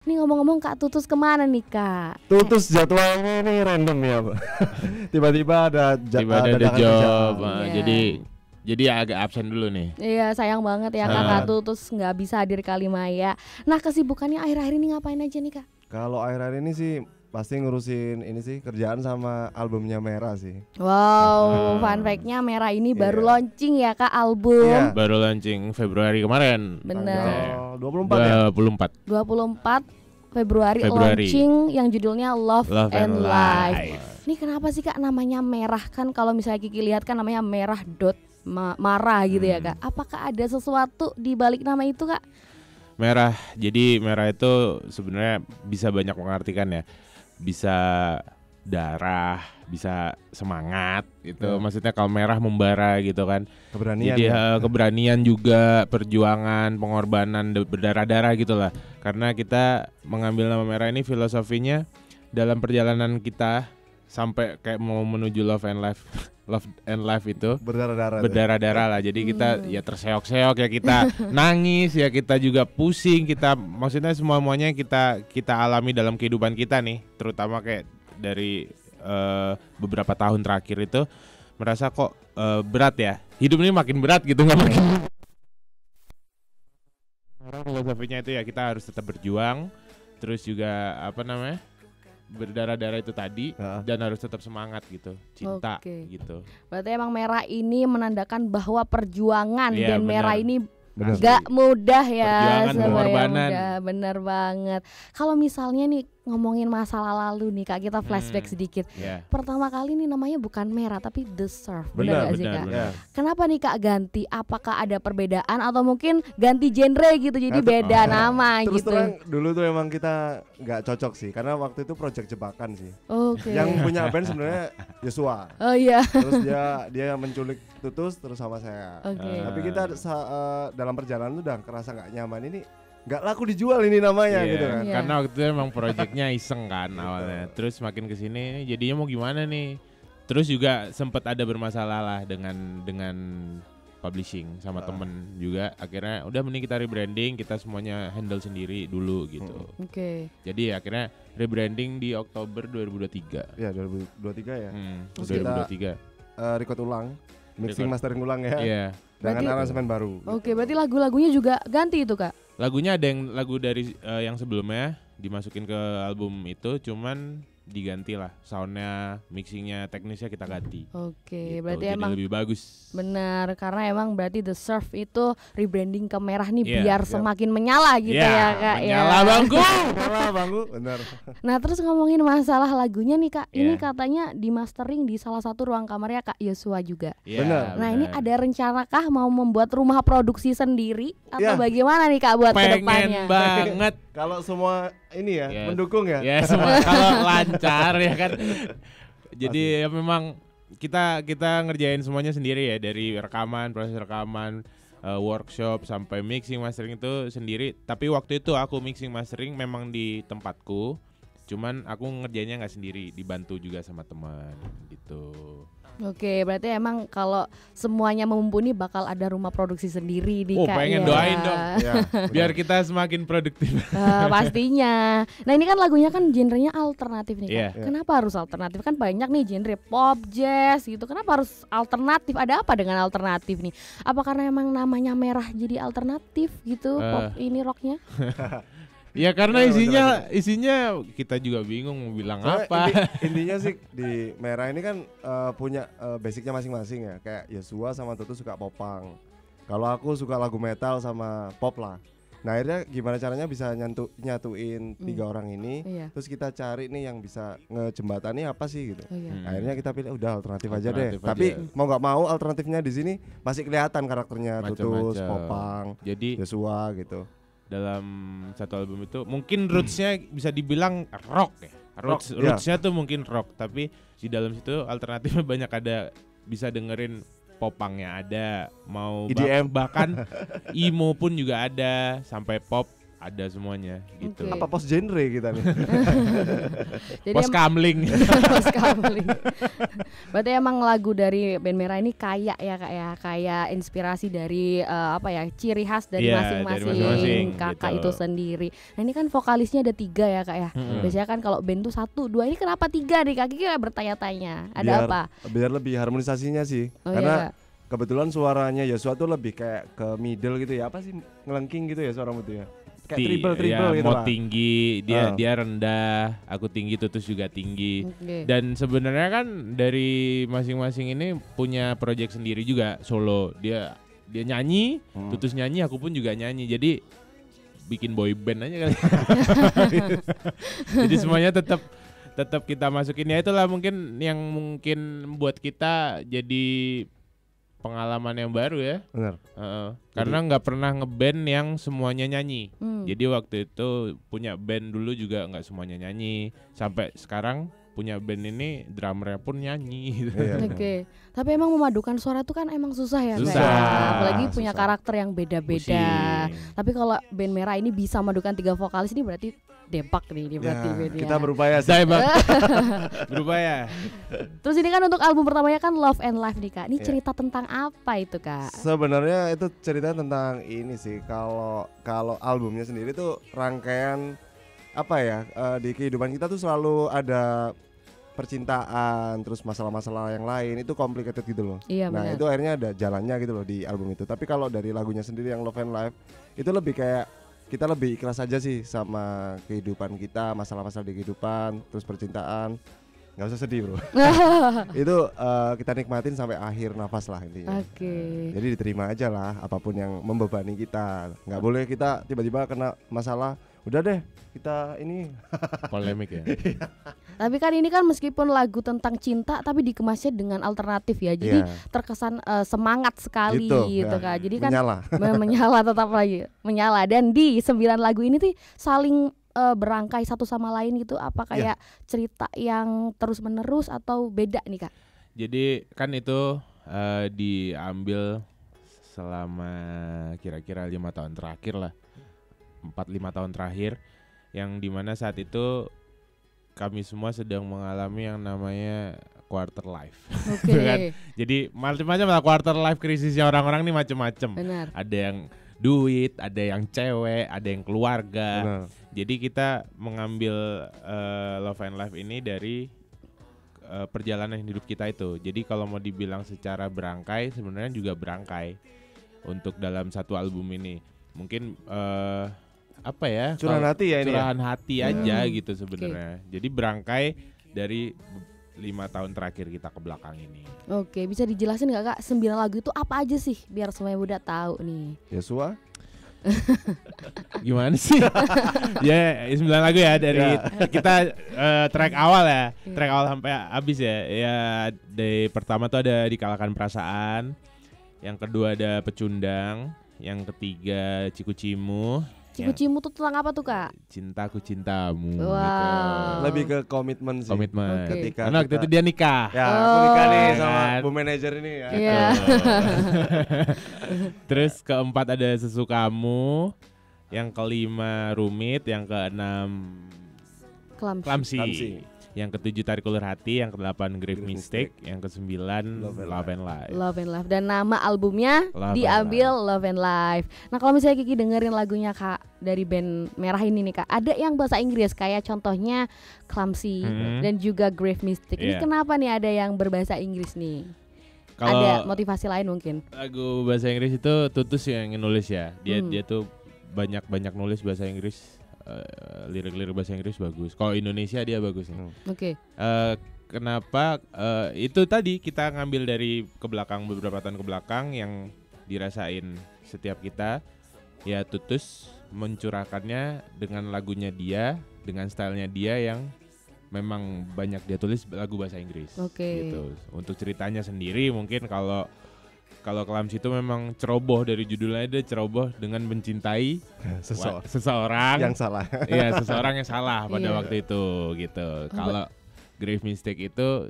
Nih ngomong-ngomong Kak Tutus kemana nih Kak? Tutus jadwalnya nih random ya, Pak. Tiba-tiba ada Iya. job. Jadi agak absen dulu nih. Iya sayang banget ya Kak Tutus nggak bisa hadir kali Maya. Nah kesibukannya akhir-akhir ini ngapain aja nih Kak? Kalau akhir-akhir ini sih pasti ngurusin ini sih kerjaan sama albumnya Merah sih. Wow, fun fact-nya Merah ini baru launching ya Kak album. Iya. Baru launching Februari kemarin. Bener. 24 ya? 24 Februari launching yang judulnya Love and Life. Ini kenapa sih Kak namanya Merah? Kan kalau misalnya Kiki lihat kan namanya Merah dot marah gitu ya Kak. Apakah ada sesuatu di balik nama itu Kak? Merah. Jadi merah itu sebenarnya bisa banyak mengartikan ya. Bisa darah, bisa semangat gitu. Maksudnya kalau merah membara gitu kan. Keberanian. Jadi keberanian juga, perjuangan, pengorbanan berdarah-darah gitulah. Karena kita mengambil nama merah ini filosofinya dalam perjalanan kita sampai kayak mau menuju love and life itu berdarah-darah lah. Jadi kita ya terseok-seok ya, kita nangis ya, kita juga pusing, kita maksudnya semuanya kita alami dalam kehidupan kita nih, terutama kayak dari beberapa tahun terakhir itu merasa kok berat ya, hidup ini makin berat gitu, nggak makin. Filosofinya itu ya kita harus tetap berjuang, terus juga berdarah-darah itu tadi dan harus tetap semangat gitu, cinta gitu. Berarti emang merah ini menandakan bahwa perjuangan dan bener. merah ini gak mudah ya. Perjuangan, pengorbanan. Bener banget. Kalau misalnya nih ngomongin masalah lalu nih Kak, kita flashback sedikit. Pertama kali nih namanya bukan Merah tapi The Surf. Benar gak sih Kak? Kenapa nih Kak ganti? Apakah ada perbedaan atau mungkin ganti genre gitu jadi beda nama terus gitu? Terus terang dulu tuh emang kita nggak cocok sih karena waktu itu project jebakan sih. Yang punya band sebenarnya Yosua. Oh iya. Terus dia menculik Tutus terus sama saya. Tapi kita dalam perjalanan tuh udah kerasa nggak nyaman, ini nggak laku dijual ini namanya gitu kan. Karena waktu itu emang proyeknya iseng kan awalnya. Terus makin kesini jadinya mau gimana nih. Terus juga sempat ada bermasalah lah dengan publishing sama temen juga. Akhirnya udah mending kita rebranding, kita semuanya handle sendiri dulu gitu. Jadi akhirnya rebranding di Oktober 2023. Ya 2023 ya. 2023. Record ulang, mixing mastering ulang ya. Dengan aransemen baru. Berarti lagu-lagunya juga ganti itu Kak? Lagunya ada yang lagu dari yang sebelumnya dimasukin ke album itu, cuman diganti lah soundnya, mixingnya, teknisnya kita ganti. Gitu. Berarti jadi emang lebih bagus. Benar, karena emang berarti The Surf itu rebranding ke merah nih biar semakin menyala gitu ya Kak. Menyala bangku. Menyala bangku, benar. Nah terus ngomongin masalah lagunya nih Kak, ini katanya di mastering di salah satu ruang kamarnya Kak Yosua juga. Benar. Nah ini ada rencana kah mau membuat rumah produksi sendiri atau bagaimana nih Kak buat kedepannya? Pengen banget. Kalau semua ini mendukung ya. Ya semua kalau lancar ya kan. Jadi ya memang kita ngerjain semuanya sendiri ya, dari rekaman, proses rekaman, workshop sampai mixing mastering itu sendiri. Tapi waktu itu aku mixing mastering memang di tempatku. Cuman aku ngerjainnya nggak sendiri, dibantu juga sama teman gitu. Berarti emang kalau semuanya mumpuni bakal ada rumah produksi sendiri nih Kak. Pengen doain dong biar kita semakin produktif. Pastinya. Nah ini kan lagunya kan genrenya alternatif nih Kak. Kenapa harus alternatif? Kan banyak nih genre pop, jazz gitu. Kenapa harus alternatif? Ada apa dengan alternatif nih? Apa karena emang namanya merah jadi alternatif gitu pop ini rocknya? Ya karena isinya kita juga bingung mau bilang apa. Intinya sih di Merah ini kan punya basicnya masing-masing ya. Kayak Yosua sama Tutu suka popang. Kalau aku suka lagu metal sama pop lah. Nah akhirnya gimana caranya bisa nyatuin tiga orang ini. Terus kita cari nih yang bisa ngejembatani apa sih gitu. Akhirnya kita pilih udah alternatif aja deh. Tapi mau nggak mau alternatifnya di sini masih kelihatan karakternya Tutus, popang, jadi Yosua gitu. Dalam satu album itu mungkin rootsnya bisa dibilang rock ya. Rootsnya tuh mungkin rock, tapi di dalam situ alternatifnya banyak, ada bisa dengerin popangnya ada, mau EDM bahkan emo pun juga ada, sampai pop ada semuanya gitu. Apa post genre kita nih? Post kamling. Post kamling. Berarti emang lagu dari band Merah ini kaya ya Kak ya, kayak inspirasi dari ciri khas dari masing-masing kakak gitu. Itu sendiri. Nah ini kan vokalisnya ada 3 ya Kak ya. Biasanya kan kalau band tuh 1, 2, ini kenapa 3 nih Kak? Kiki bertanya-tanya. Ada apa? Biar lebih harmonisasinya sih. Karena kebetulan suaranya Yosua tuh lebih kayak ke middle gitu ya. Apa sih ngelengking gitu ya suaramu tuh ya? Kayak triple ya, gitu lah. Tinggi, dia rendah, aku tinggi, Tutus juga tinggi. Dan sebenarnya kan dari masing-masing ini punya project sendiri juga solo. Dia nyanyi, Tutus nyanyi, aku pun juga nyanyi. Jadi bikin boy band aja kali. Jadi semuanya tetap kita masukin, ya itulah mungkin yang buat kita jadi pengalaman yang baru ya. Benar. Karena nggak pernah ngeband yang semuanya nyanyi. Jadi waktu itu punya band dulu juga nggak semuanya nyanyi. Sampai sekarang punya band ini drummernya pun nyanyi. Oke. Tapi emang memadukan suara itu kan emang susah ya. Susah. Apalagi punya karakter yang beda-beda. Tapi kalau band Merah ini bisa memadukan 3 vokalis ini berarti depak nih berarti bandnya. Kita berupaya sih. Berupaya. Terus ini kan untuk album pertamanya kan Love and Life nih Kak. Ini cerita tentang apa itu Kak? Sebenarnya itu cerita tentang ini sih. Kalau albumnya sendiri tuh rangkaian di kehidupan kita tuh selalu ada percintaan, terus masalah-masalah yang lain, itu complicated gitu loh. Iya, nah benar. Itu akhirnya ada jalannya gitu loh di album itu. Tapi kalau dari lagunya sendiri yang Love and Life itu lebih kayak kita lebih ikhlas aja sih sama kehidupan kita, masalah-masalah di kehidupan, terus percintaan. Nggak usah sedih bro. Itu kita nikmatin sampai akhir nafas lah intinya. Jadi diterima aja lah apapun yang membebani kita. Nggak boleh kita tiba-tiba kena masalah, udah deh kita ini polemik ya. Tapi kan ini kan meskipun lagu tentang cinta tapi dikemasnya dengan alternatif ya. Jadi terkesan semangat sekali gitu Kak. Jadi kan menyala tetap lagi menyala. Dan di 9 lagu ini tuh saling berangkai satu sama lain gitu. Apa kayak cerita yang terus menerus atau beda nih Kak? Jadi kan itu diambil selama kira-kira 5 tahun terakhir lah. 4-5 tahun terakhir, yang dimana saat itu kami semua sedang mengalami yang namanya quarter life. Kan? Jadi macam-macam lah quarter life, krisisnya orang-orang nih macam-macam. Ada yang duit, ada yang cewek, ada yang keluarga. Jadi kita mengambil Love and Life ini dari perjalanan hidup kita itu. Jadi kalau mau dibilang secara berangkai, sebenarnya juga berangkai untuk dalam satu album ini. Mungkin curahan hati ya ini. Curahan hati aja gitu sebenarnya. Jadi berangkai dari 5 tahun terakhir kita ke belakang ini. Oke, bisa dijelasin nggak Kak 9 lagu itu apa aja sih biar semuanya udah tahu nih. Yosua? Gimana sih? Ya 9 lagu ya dari kita track awal ya. Track awal sampai habis ya. Ya dari pertama tuh ada Dikalahkan Perasaan. Yang kedua ada Pecundang. Yang ketiga Ciku-Cimu. Ciku-Cimu tuh tentang apa tuh Kak? Cintaku Cintamu. Wow. Gitu. Lebih ke komitmen sih. Komitmen. Karena waktu itu dia nikah. Ya, aku nikah nih sama bu manajer ini ya. Iya. Terus keempat ada Sesukamu. Yang kelima Rumit. Yang keenam Klamsi. Yang ketujuh Tarik Ulur Hati, yang ke-8 Grave Mistake, yang ke-9 Love and Life. Love and Life. Dan nama albumnya diambil Love and Life. Nah kalau misalnya Kiki dengerin lagunya Kak dari band Merah ini nih Kak, ada yang bahasa Inggris kayak contohnya Clumsy dan juga Grave Mistake. Ini kenapa nih ada yang berbahasa Inggris nih? Kalo ada motivasi lain mungkin? Lagu bahasa Inggris itu Tutus yang nulis ya. Dia tuh banyak nulis bahasa Inggris. Lirik-lirik bahasa Inggris bagus. Kalau Indonesia dia bagus nih. Kenapa? Itu tadi kita ngambil dari beberapa tahun ke belakang yang dirasain setiap kita. Ya Tutus mencurahkannya dengan lagunya dia, dengan stylenya dia yang memang banyak dia tulis lagu bahasa Inggris. Gitu. Untuk ceritanya sendiri mungkin kalau Klamsi itu memang ceroboh, dari judulnya dia ceroboh dengan mencintai seseorang yang salah. Iya, seseorang yang salah pada waktu itu gitu. Kalau Grave Mistake itu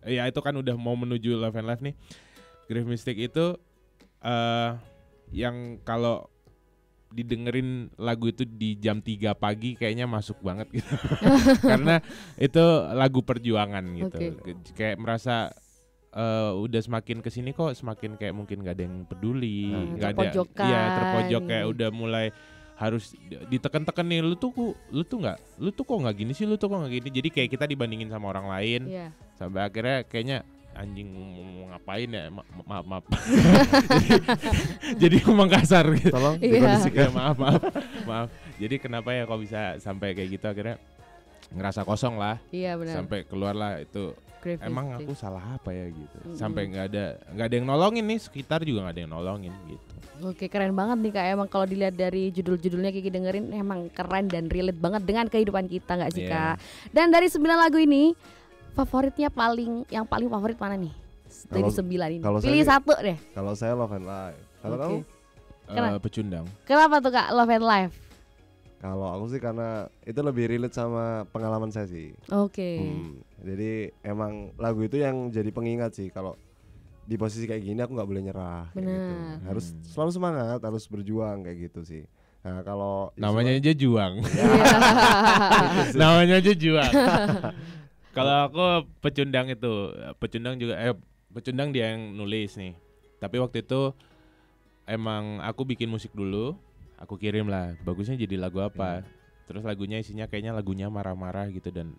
ya itu kan udah mau menuju Love and Life nih. Grave Mistake itu yang kalau didengerin lagu itu di jam 3 pagi kayaknya masuk banget gitu. Karena itu lagu perjuangan gitu. Kayak merasa udah semakin kesini kok semakin kayak mungkin gak ada yang peduli, gak ada, iya terpojok kayak udah mulai harus ditekan-tekan nih, lu tuh kok nggak gini sih, lu tuh kok nggak gini. Jadi kayak kita dibandingin sama orang lain, sampai akhirnya kayaknya anjing mau ngapain ya, maaf. jadi ngomong kasar gitu. Tolong dikondisikan. Maaf. Jadi kenapa ya kok bisa sampai kayak gitu, akhirnya ngerasa kosong lah. Iya benar. Sampai keluarlah itu. Emang aku salah apa ya gitu. Sampai nggak ada yang nolongin nih, sekitar juga nggak ada yang nolongin gitu. Oke, keren banget nih Kak. Emang kalau dilihat dari judul-judulnya Kiki dengerin emang keren dan relate banget dengan kehidupan kita, nggak sih Kak? Dan dari 9 lagu ini favoritnya yang paling favorit mana nih? Dari 9 ini. Pilih satu deh. Kalau saya Love and Life. Kalau kamu? Pecundang. Kenapa tuh Kak Love and Life? Kalau aku sih karena itu lebih relate sama pengalaman saya sih. Jadi emang lagu itu yang jadi pengingat sih, kalau di posisi kayak gini aku nggak boleh nyerah. Gitu. Harus selalu semangat, harus berjuang kayak gitu sih. Nah kalau namanya aja juang. Namanya aja juang. Kalau aku Pecundang dia yang nulis nih. Tapi waktu itu emang aku bikin musik dulu, aku kirim lah, bagusnya jadi lagu apa. Terus lagunya isinya kayaknya lagunya marah-marah gitu dan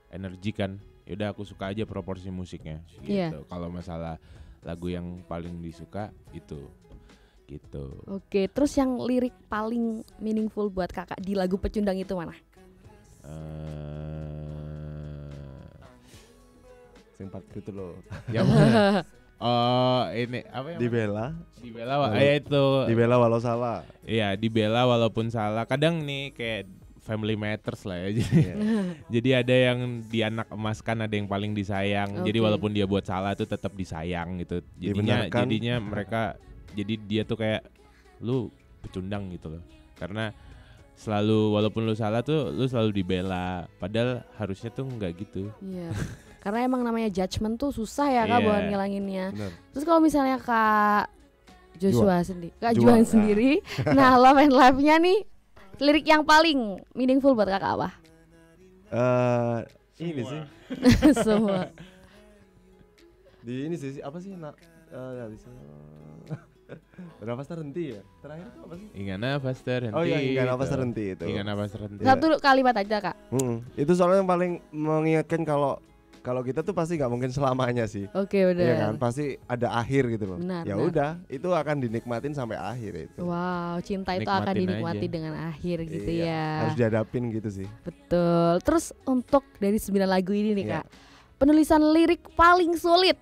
energi kan. Yaudah aku suka aja proporsi musiknya gitu. Kalau masalah lagu yang paling disuka itu gitu. Oke, terus yang lirik paling meaningful buat Kakak di lagu Pecundang itu mana? Sempat gitu loh. Yang ini apa ya? Dibela itu. Dibela walau salah. Iya, dibela walaupun salah. Kadang nih kayak family matters lah ya. Jadi ada yang dianak emaskan, ada yang paling disayang. Jadi walaupun dia buat salah tuh tetap disayang gitu. Jadinya mereka, jadi dia tuh kayak lu pecundang gitu loh. Karena selalu walaupun lu salah tuh lu selalu dibela. Padahal harusnya tuh enggak gitu. Iya. Karena emang namanya judgement tuh susah ya Kak buat ngilanginnya. Terus kalau misalnya Kak Joshua sendiri, Kak Juan sendiri, nah Love and Life-nya nih, lirik yang paling meaningful buat Kakak apa? Ini sih. Semua. Di ini sih apa sih berapa terhenti ya? Terakhir itu apa sih? Ingat nafas terhenti. Oh iya, ingat nafas terhenti itu. Ingat nafas terhenti. Satu kalimat aja Kak. Itu soalnya yang paling mengingatkan kalau kita tuh pasti nggak mungkin selamanya sih. Oke, udah. Iya kan, pasti ada akhir gitu loh. Benar, ya udah, itu akan dinikmatin sampai akhir itu. Wow, cinta itu akan dinikmati dengan akhir gitu ya. Harus dihadapin gitu sih. Betul. Terus untuk dari 9 lagu ini nih Kak, penulisan lirik paling sulit.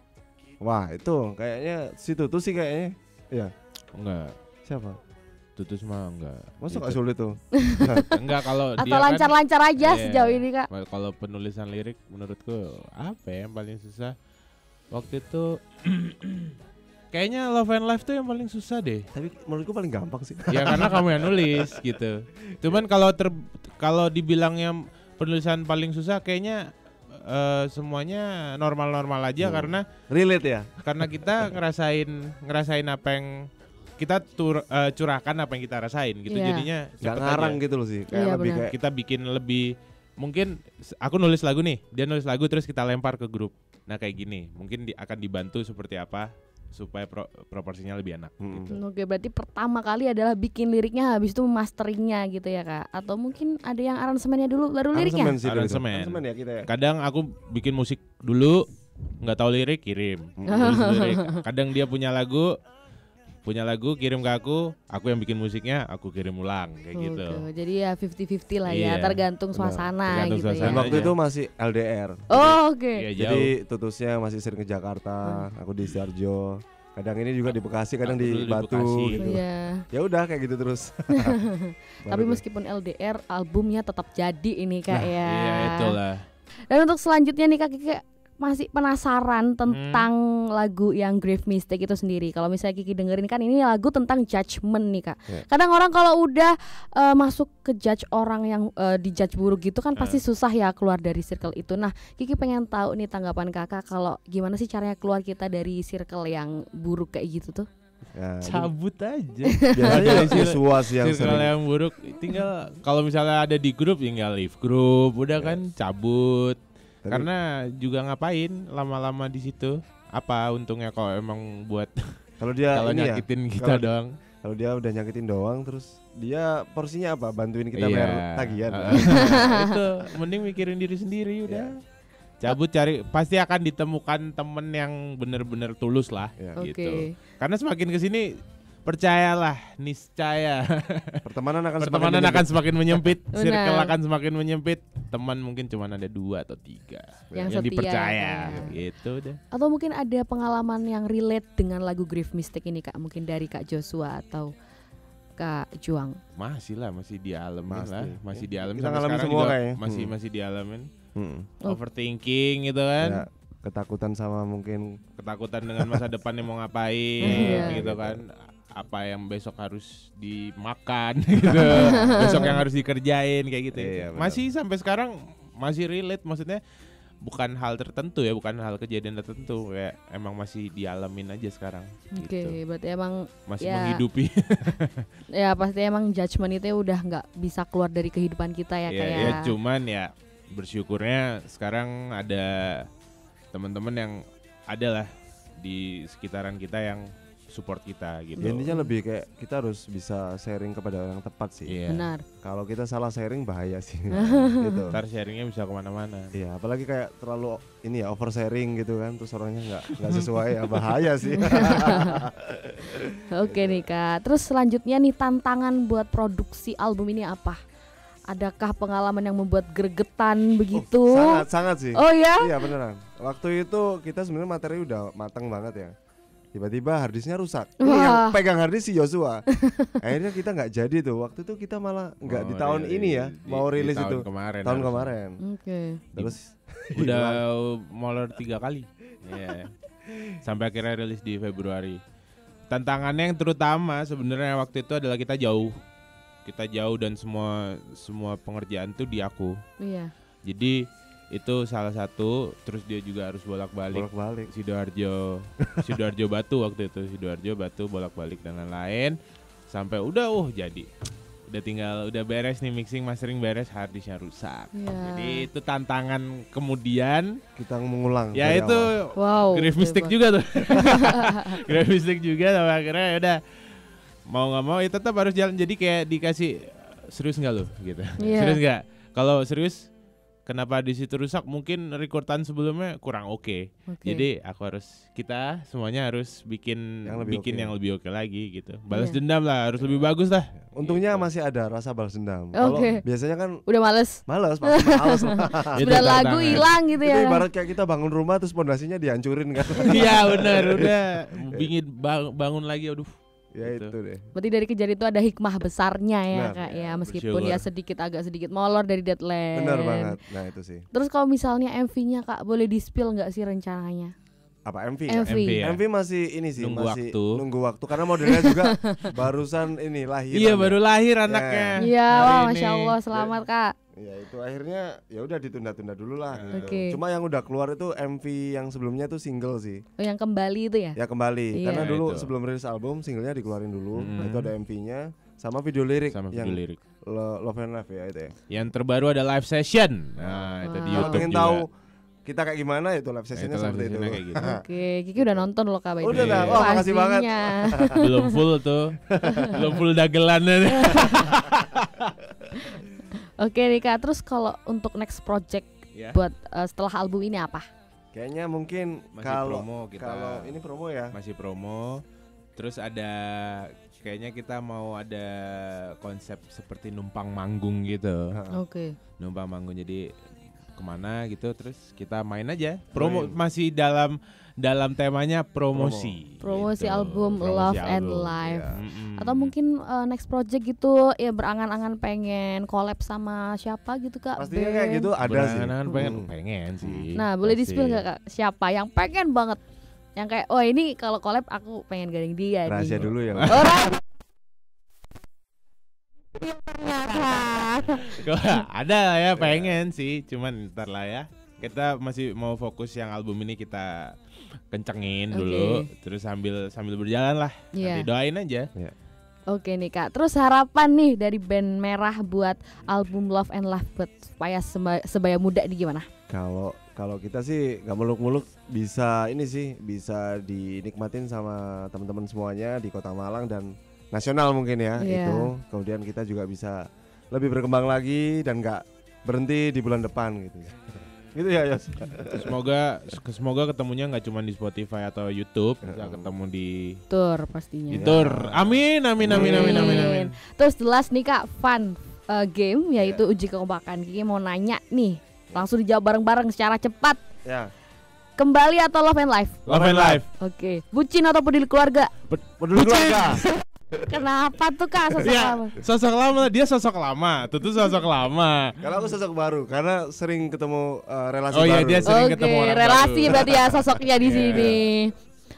Wah, itu kayaknya si Tutu sih kayaknya. Iya. Enggak. Siapa? Tutus mah enggak. Masa gak sulit tuh? Enggak, kalau atau dia lancar-lancar kan, aja sejauh ini Kak. Kalau penulisan lirik menurutku apa ya yang paling susah waktu itu kayaknya Love and Life tuh yang paling susah deh. Tapi menurutku paling gampang sih. Ya karena kamu yang nulis gitu. Cuman kalau dibilangnya penulisan paling susah kayaknya semuanya normal-normal aja karena relate ya. Karena kita ngerasain apa yang kita curahkan apa yang kita rasain gitu. Jadinya nggak ngarang aja. Gitu loh sih kayak lebih kayak kita bikin lebih, mungkin aku nulis lagu nih, dia nulis lagu terus kita lempar ke grup, nah kayak gini mungkin akan dibantu seperti apa supaya proporsinya lebih enak gitu. Oke, berarti pertama kali adalah bikin liriknya, habis itu masteringnya gitu ya Kak, atau mungkin ada yang aransemennya dulu baru liriknya? Aransemen ya kita ya. Kadang aku bikin musik dulu nggak tahu lirik, kirim tulis lirik. Kadang dia punya lagu kirim ke aku yang bikin musiknya, aku kirim ulang kayak gitu. Jadi ya 50-50 lah ya, tergantung suasana gitu ya. Waktu itu masih LDR. Oh oke. Ya, jadi Tutusnya masih sering ke Jakarta, aku di Sidoarjo. Kadang ini juga di Bekasi, kadang di Batu gitu. Ya udah kayak gitu terus. Tapi meskipun LDR, albumnya tetap jadi ini Kak ya. Iya itulah. Dan untuk selanjutnya nih Kak, Kiki masih penasaran tentang lagu yang Grave Mistake itu sendiri. Kalau misalnya Kiki dengerin kan ini lagu tentang judgement nih Kak. Kadang orang kalau udah masuk ke judge orang yang dijudge buruk gitu kan pasti susah ya keluar dari circle itu. Nah Kiki pengen tahu nih tanggapan Kakak, kalau gimana sih caranya keluar kita dari circle yang buruk kayak gitu tuh? Ya, cabut aja. Biasanya visual yang sering. Yang buruk tinggal kalau misalnya ada di grup tinggal leave grup, udah kan cabut. Karena juga ngapain lama-lama di situ? Apa untungnya kalau emang buat kalau dia nyakitin kita doang. Kalau dia udah nyakitin doang terus dia porsinya apa? Bantuin kita bayar tagihan. Itu mending mikirin diri sendiri udah. Cabut cari, pasti akan ditemukan temen yang bener-bener tulus lah gitu. Karena semakin kesini percayalah, niscaya pertemanan akan semakin menyempit, circle akan semakin menyempit. Teman mungkin cuma ada 2 atau 3 yang dipercaya gitu deh. Atau mungkin ada pengalaman yang relate dengan lagu Grief Mystic ini Kak, mungkin dari Kak Joshua atau Kak Juang. Masih dialamin lah, masih dialamin kita ngalamin semua kayaknya. Masih dialamin. Overthinking gitu kan. Ya, ketakutan sama mungkin ketakutan dengan masa depannya mau ngapain gitu kan. Apa yang besok harus dimakan gitu. Besok yang harus dikerjain kayak gitu. Masih sampai sekarang masih relate, maksudnya bukan hal tertentu ya, bukan hal kejadian tertentu, kayak emang masih dialamin aja sekarang. Gitu. Berarti emang masih menghidupi. Ya pasti emang judgement itu udah nggak bisa keluar dari kehidupan kita ya kayak. Ya cuman ya bersyukurnya sekarang ada teman-teman yang ada lah di sekitaran kita yang support kita gitu. Ya, intinya lebih kayak kita harus bisa sharing kepada orang tepat sih. Benar. Kalau kita salah sharing bahaya sih. Gitu. Ntar sharingnya bisa kemana-mana. Iya, apalagi kayak terlalu ini ya oversharing gitu kan, terus orangnya nggak sesuai, ya bahaya sih. Oke nih Kak. Terus selanjutnya nih tantangan buat produksi album ini apa? Adakah pengalaman yang membuat gregetan begitu? Sangat sih. Oh ya? Iya beneran. Waktu itu kita sebenarnya materi udah matang banget ya. Tiba-tiba harddisknya rusak. Ini yang pegang harddisk si Joshua. Akhirnya kita nggak jadi tuh. Waktu itu kita malah nggak di tahun ini ya mau rilis itu. Tahun kemarin. Oke. Terus udah molor 3 kali. Sampai akhirnya rilis di Februari. Tantangannya yang terutama sebenarnya waktu itu adalah kita jauh dan semua pengerjaan tuh di aku. Iya. Jadi itu salah satu, terus dia juga harus bolak-balik. Sidoarjo Batu waktu itu, Sidoarjo Batu bolak-balik dan lain-lain sampai udah jadi. Udah beres nih, mixing mastering beres, harddisknya rusak. Jadi itu tantangan kemudian kita mengulang. Ya itu Grief Mystic juga tuh. Grief Mystic juga sampai akhirnya udah mau nggak mau ya tetap harus jalan. Jadi kayak dikasih serius nggak lo gitu. Serius nggak? Kalau serius kenapa di situ rusak? Mungkin rekordan sebelumnya kurang oke. Jadi kita semuanya harus bikin yang lebih oke lagi gitu. Balas dendam lah, harus lebih bagus lah. Untungnya masih ada rasa balas dendam. Kalau biasanya kan udah males Sudah lagu hilang gitu ya. Itu ibarat kayak kita bangun rumah terus pondasinya dihancurin kan. Iya benar, udah bingit bangun lagi, aduh. Ya gitu. Itu deh. Berarti dari kejadian itu ada hikmah besarnya ya Kak ya, meskipun bersyukur. Agak sedikit molor dari deadline. Benar banget. Nah itu sih. Terus kalau misalnya MV-nya Kak boleh di-spill nggak sih rencananya? Apa MV? MV masih ini sih, nunggu waktu karena modelnya juga barusan ini lahir. Iya baru lahir anaknya. Iya, Masya Allah, selamat Kak. Ya itu akhirnya ya udah ditunda-tunda dulu lah gitu. Cuma yang udah keluar itu MV yang sebelumnya tuh single sih. Oh yang kembali itu ya? Ya kembali. Karena dulu sebelum rilis album singlenya dikeluarin dulu. Itu ada MV-nya sama video lirik Love and Life ya itu ya. Yang terbaru ada live session. Nah, itu di YouTube pengen juga. Tahu kita kayak gimana itu live sessionnya seperti itu. Gitu. Oke, Kiki udah nonton loh Kak. Udah dah, makasih banget. Belum full tuh, belum full dagelannya. Oke nih Kak, terus kalau untuk next project buat setelah album ini apa? Kayaknya mungkin kalau ini promo ya. Masih promo. Terus kayaknya kita mau ada konsep seperti numpang manggung gitu. Numpang manggung, jadi kemana gitu, terus kita main aja. Promo masih dalam temanya promosi gitu. Album Love and Life. Atau mungkin next project gitu ya, berangan-angan pengen collab sama siapa gitu Kak? Pastinya kayak gitu ada sih. Pengen sih. Nah, boleh di-spill enggak Kak? Siapa yang pengen banget? Yang kayak ini kalau collab aku pengen gandeng dia. Rahasia dulu ya. Ada lah ya, pengen sih, cuman ntar lah ya. Kita masih mau fokus yang album ini kita kencengin dulu, terus sambil berjalan lah. Nanti doain aja. Oke nih Kak, terus harapan nih dari band Merah buat album Love and Life buat supaya sebaya muda nih gimana? Kalau kita sih nggak muluk-muluk, bisa dinikmatin sama teman-teman semuanya di Kota Malang dan nasional mungkin ya. Itu kemudian kita juga bisa lebih berkembang lagi dan nggak berhenti di bulan depan gitu. Gitu ya Yos. Semoga ketemunya nggak cuma di Spotify atau YouTube, bisa ketemu di tour pastinya. Di tour. Amin. Terus jelas nih Kak, fun game yaitu uji kekompakan. Kiki mau nanya nih, langsung dijawab bareng-bareng secara cepat. Ya. Kembali atau Love and Life? Love and Life. Oke. Bucin atau peduli keluarga? Peduli keluarga. Kenapa tuh Kak sosok lama? Sosok lama, dia sosok lama. Tutu sosok lama. Kalau aku sosok baru karena sering ketemu relasi baru. Oh iya, dia sering ketemu orang relasi baru. Berarti ya sosoknya di sini.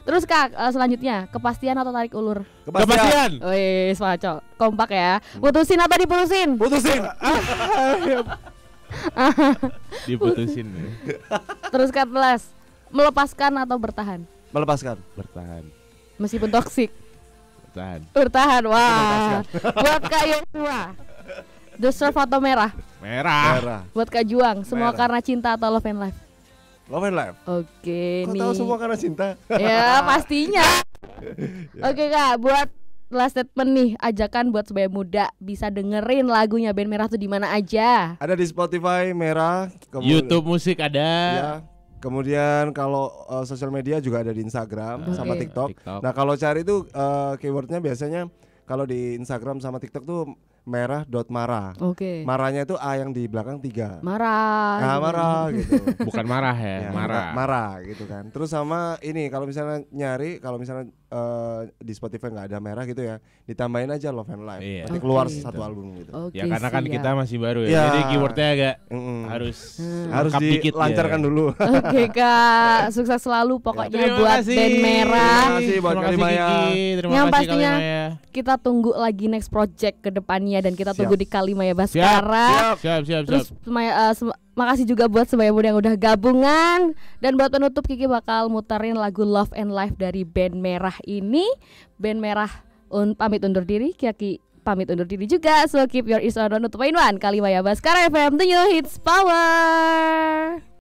Terus Kak, selanjutnya kepastian atau tarik ulur? Kepastian. Wih, Swaco. Kompak ya. Putusin atau diputusin? Putusin. Diputusin. Terus Kak Telas, melepaskan atau bertahan? Melepaskan. Bertahan. Meskipun toksik. Bertahan. Wah. Buat Kak Yosua, The Surf atau Merah? Merah. Buat Kak Juang, semua karena cinta atau Love and Life? Love and Life. Oke. Kok tahu semua karena cinta? Ya pastinya. Oke Kak, buat last statement nih, ajakan buat sebaya muda bisa dengerin lagunya band Merah tuh di mana aja? Ada di Spotify Merah, YouTube musik ada. Ya. Kemudian kalau sosial media juga ada di Instagram sama TikTok. Nah kalau cari itu keywordnya biasanya kalau di Instagram sama TikTok tuh merah.mara. Marahnya itu A yang di belakang 3. Marah. Nah, marah gitu. Bukan marah ya, marah. Marah gitu kan. Terus sama ini kalau misalnya nyari, kalau misalnya di Spotify nggak ada Merah gitu ya, ditambahin aja Love and Life. Nanti keluar satu album gitu. Ya karena kan kita masih baru ya. Jadi keywordnya agak harus dilancarkan dulu. Oke Kak, sukses selalu pokoknya buat band Merah. Terima kasih buat Kalimaya. Yang pastinya kita tunggu lagi next project ke depannya dan kita tunggu di Kalimaya Baskara. Siap. Terus makasih juga buat sebaya muda yang udah gabungan. Dan buat penutup Kiki bakal muterin lagu Love and Life dari band Merah ini. Band Merah pamit undur diri, Kiki pamit undur diri juga. So keep your ears on 101.1 Kalimaya Baskara FM, The New Hits Power.